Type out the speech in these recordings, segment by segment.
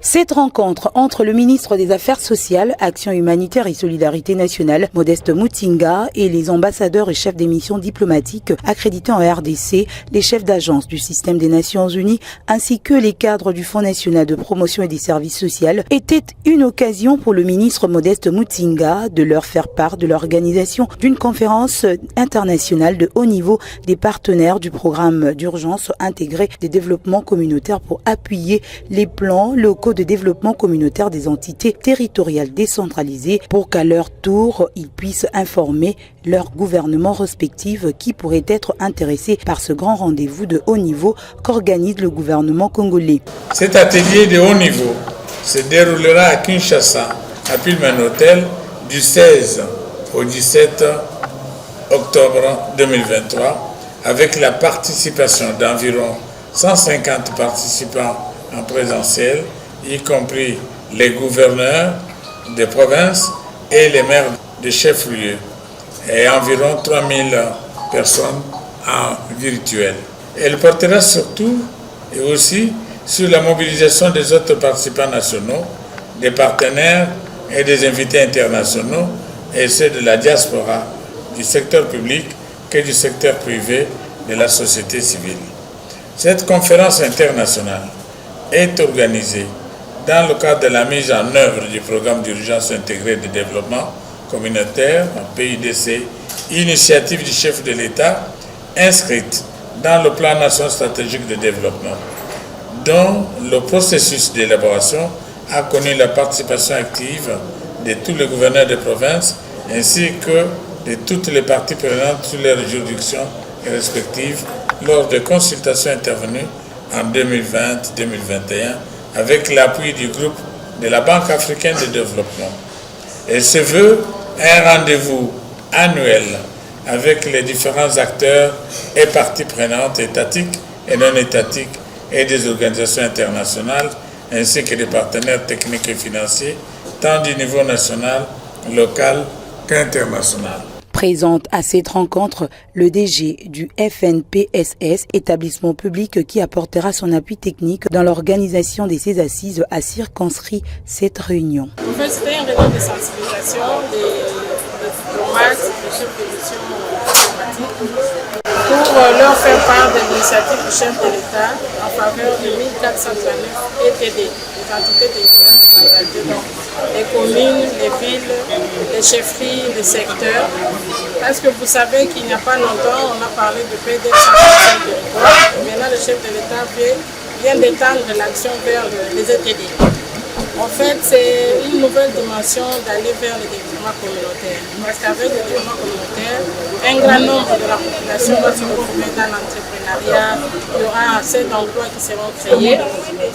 Cette rencontre entre le ministre des Affaires sociales, Action humanitaire et solidarité nationale, Modeste Mutinga, et les ambassadeurs et chefs des missions diplomatiques accrédités en RDC, les chefs d'agence du système des Nations Unies, ainsi que les cadres du Fonds national de promotion et des services sociaux, était une occasion pour le ministre Modeste Mutinga de leur faire part de l'organisation d'une conférence internationale de haut niveau des partenaires du programme d'urgence intégré des développements communautaires pour appuyer les plans locaux de développement communautaire des entités territoriales décentralisées pour qu'à leur tour, ils puissent informer leurs gouvernements respectifs qui pourraient être intéressés par ce grand rendez-vous de haut niveau qu'organise le gouvernement congolais. Cet atelier de haut niveau se déroulera à Kinshasa, à Pullman Hotel, du 16 au 17 octobre 2023, avec la participation d'environ 150 participants en présentiel, y compris les gouverneurs des provinces et les maires de chefs-lieux, et environ 3000 personnes en virtuel. Elle portera surtout et aussi sur la mobilisation des autres participants nationaux, des partenaires et des invités internationaux, et ceux de la diaspora, du secteur public que du secteur privé de la société civile. Cette conférence internationale est organisée dans le cadre de la mise en œuvre du programme d'urgence intégré de développement communautaire, PUDC, initiative du chef de l'État, inscrite dans le plan national stratégique de développement, dont le processus d'élaboration a connu la participation active de tous les gouverneurs de province ainsi que de toutes les parties prenantes sur les juridictions respectives lors des consultations intervenues en 2020-2021 avec l'appui du groupe de la Banque africaine de développement. Elle se veut un rendez-vous annuel avec les différents acteurs et parties prenantes étatiques et non étatiques et des organisations internationales ainsi que des partenaires techniques et financiers tant du niveau national, local qu'international. Présente à cette rencontre le DG du FNPSS, établissement public qui apportera son appui technique dans l'organisation de ces assises, a circonscrit cette réunion. En fait, c'était une réunion de sensibilisation des diplomates, des chefs de mission diplomatiques, pour leur faire part de l'initiative du chef de l'État en faveur de 1439 ETD, les entités territoriales décentralisées, donc les communes, les villes, les chefferies, les secteurs. Parce que vous savez qu'il n'y a pas longtemps, on a parlé de PDF 145 territoires. Maintenant, le chef de l'État vient d'étendre l'action vers les ETD. En fait, c'est une nouvelle dimension d'aller vers le développement communautaire. Parce qu'avec le développement communautaire, un grand nombre de la population va se retrouver dans l'entrepreneuriat. Il y aura assez d'emplois qui seront créés.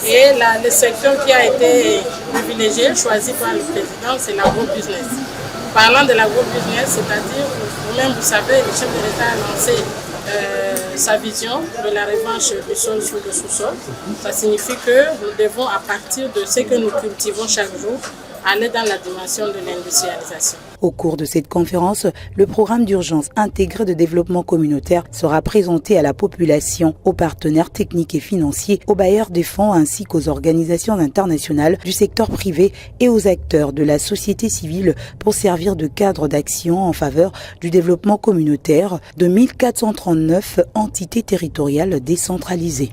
Et le secteur qui a été privilégié, choisi par le président, c'est l'agro-business. Parlant de l'agro-business, c'est-à-dire, vous-même, vous savez, le chef de l'État a lancé sa vision de la revanche du sol sur le sous-sol. Ça signifie que nous devons, à partir de ce que nous cultivons chaque jour, aller dans la dimension de l'industrialisation. Au cours de cette conférence, le programme d'urgence intégré de développement communautaire sera présenté à la population, aux partenaires techniques et financiers, aux bailleurs des fonds ainsi qu'aux organisations internationales du secteur privé et aux acteurs de la société civile pour servir de cadre d'action en faveur du développement communautaire de 1439 entités territoriales décentralisées.